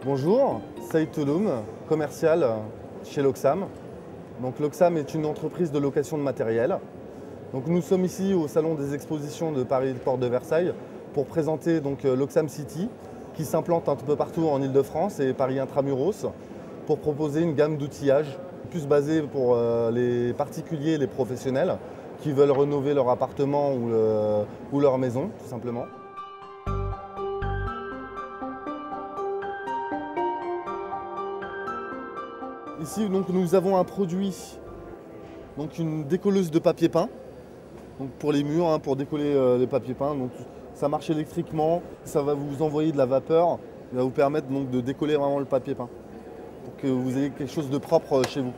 Bonjour, Saïd Touloum, commercial chez Loxam. Donc Loxam est une entreprise de location de matériel. Donc nous sommes ici au Salon des expositions de Paris Porte de Versailles pour présenter donc Loxam City qui s'implante un peu partout en Ile-de-France et Paris Intramuros pour proposer une gamme d'outillage plus basée pour les particuliers et les professionnels qui veulent rénover leur appartement ou leur maison tout simplement. Ici, donc, nous avons un produit, donc une décolleuse de papier peint, donc pour les murs, pour décoller les papiers peints. Donc, ça marche électriquement, ça va vous envoyer de la vapeur, il va vous permettre donc, de décoller vraiment le papier peint pour que vous ayez quelque chose de propre chez vous.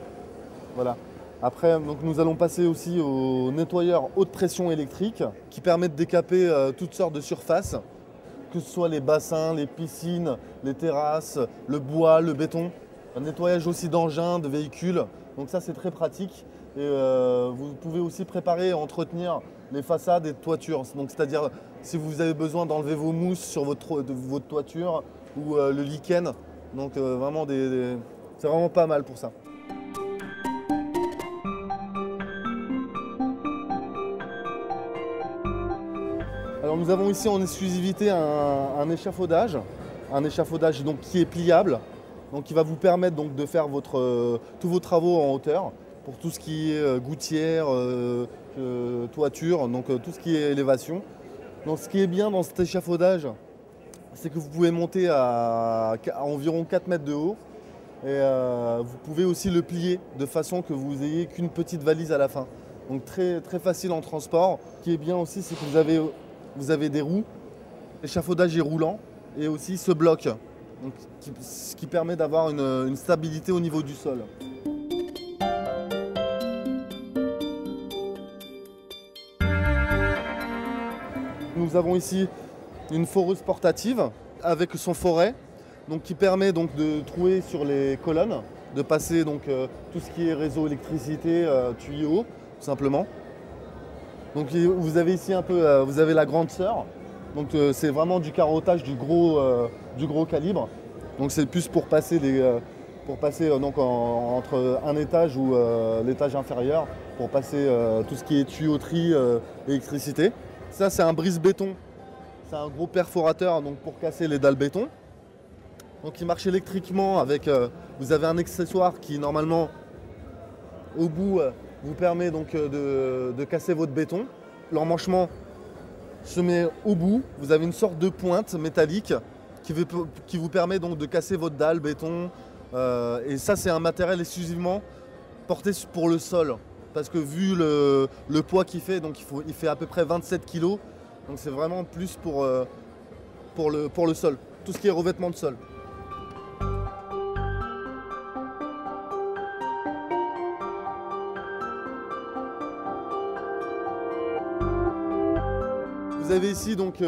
Voilà. Après, donc, nous allons passer aussi au nettoyeur haute pression électrique qui permet de décaper toutes sortes de surfaces, que ce soit les bassins, les piscines, les terrasses, le bois, le béton. Un nettoyage aussi d'engins, de véhicules, donc ça c'est très pratique. Et vous pouvez aussi préparer et entretenir les façades et toitures. Donc c'est-à-dire si vous avez besoin d'enlever vos mousses sur votre toiture ou le lichen. Donc vraiment c'est vraiment pas mal pour ça. Alors nous avons ici en exclusivité un échafaudage donc, qui est pliable. Donc, qui va vous permettre donc, de faire tous vos travaux en hauteur pour tout ce qui est gouttière, toiture, donc tout ce qui est élévation. Donc, ce qui est bien dans cet échafaudage, c'est que vous pouvez monter à environ 4 mètres de haut et vous pouvez aussi le plier de façon que vous n'ayez qu'une petite valise à la fin. Donc très, très facile en transport. Ce qui est bien aussi, c'est que vous avez des roues, l'échafaudage est roulant et aussi se bloque. Donc, ce qui permet d'avoir une stabilité au niveau du sol. Nous avons ici une foreuse portative avec son foret, donc qui permet donc de trouer sur les colonnes, de passer donc, tout ce qui est réseau électricité, tuyaux, tout simplement. Donc vous avez ici un peu, vous avez la grande sœur. Donc c'est vraiment du carottage du gros calibre. Donc c'est plus pour passer, donc entre un étage ou l'étage inférieur, pour passer tout ce qui est tuyauterie, électricité. Ça c'est un brise-béton, c'est un gros perforateur donc, pour casser les dalles béton. Donc il marche électriquement avec, vous avez un accessoire qui normalement au bout vous permet donc de casser votre béton. L'emmanchement se met au bout, vous avez une sorte de pointe métallique qui vous permet donc de casser votre dalle béton. Et ça c'est un matériel exclusivement porté pour le sol. Parce que vu le poids qu'il fait, donc il fait à peu près 27 kg. Donc c'est vraiment plus pour le sol, tout ce qui est revêtement de sol. Vous avez ici donc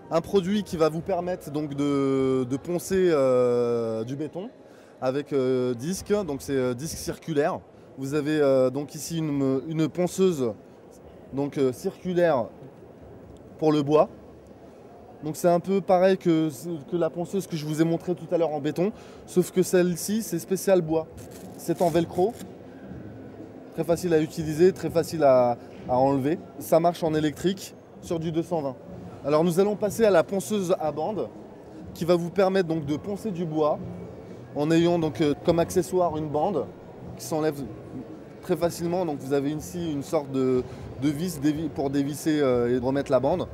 un produit qui va vous permettre donc de poncer du béton avec disque, donc c'est disque circulaire. Vous avez donc ici une ponceuse donc, circulaire pour le bois. Donc c'est un peu pareil que la ponceuse que je vous ai montré tout à l'heure en béton, sauf que celle-ci c'est spécial bois. C'est en velcro, très facile à utiliser, très facile à enlever. Ça marche en électrique sur du 220. Alors nous allons passer à la ponceuse à bande qui va vous permettre donc de poncer du bois en ayant donc comme accessoire une bande qui s'enlève très facilement. Donc vous avez ici une sorte de vis pour dévisser et remettre la bande.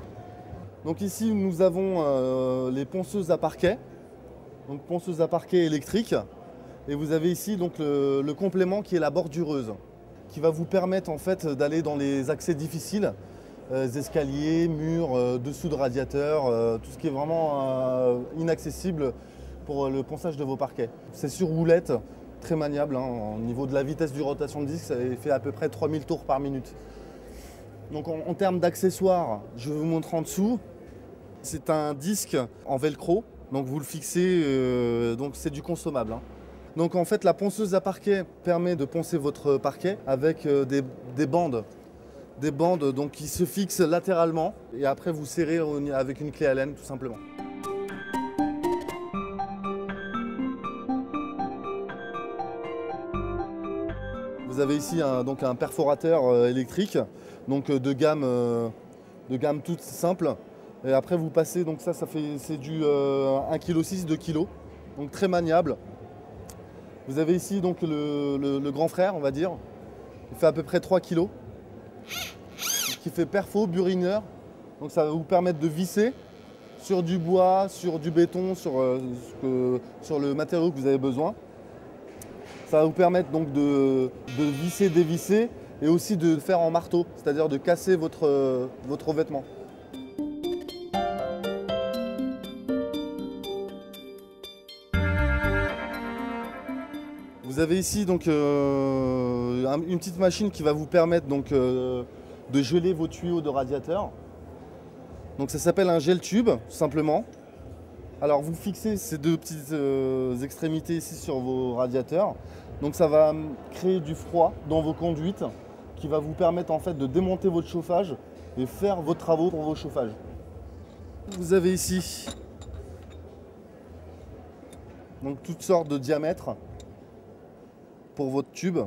Donc ici nous avons les ponceuses à parquet, donc ponceuse à parquet électrique, et vous avez ici donc le complément qui est la bordureuse, qui va vous permettre en fait d'aller dans les accès difficiles, escaliers, murs, dessous de radiateurs, tout ce qui est vraiment inaccessible pour le ponçage de vos parquets. C'est sur roulette, très maniable, au niveau de la vitesse du rotation de disque, ça fait à peu près 3000 tours par minute. Donc en termes d'accessoires, je vais vous montrer en dessous. C'est un disque en velcro, donc vous le fixez, donc c'est du consommable. Donc en fait la ponceuse à parquet permet de poncer votre parquet avec des bandes. Des bandes donc, qui se fixent latéralement et après vous serrez avec une clé Allen tout simplement. Vous avez ici donc un perforateur électrique, donc de gamme toute simple. Et après vous passez, donc c'est du 1,6 kg, 2 kg, donc très maniable. Vous avez ici donc le grand frère, on va dire. Il fait à peu près 3 kg. Qui fait perfo, burineur. Donc ça va vous permettre de visser sur du bois, sur du béton, sur le matériau que vous avez besoin. Ça va vous permettre donc de visser, dévisser et aussi de faire en marteau, c'est-à-dire de casser votre vêtement. Vous avez ici donc une petite machine qui va vous permettre donc de geler vos tuyaux de radiateur. Donc ça s'appelle un gel tube, tout simplement. Alors vous fixez ces deux petites extrémités ici sur vos radiateurs. Donc ça va créer du froid dans vos conduites qui va vous permettre en fait de démonter votre chauffage et faire vos travaux pour vos chauffages. Vous avez ici donc toutes sortes de diamètres pour votre tube.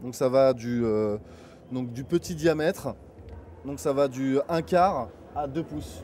Donc ça va du petit diamètre, donc ça va du 1/4 à 2 pouces.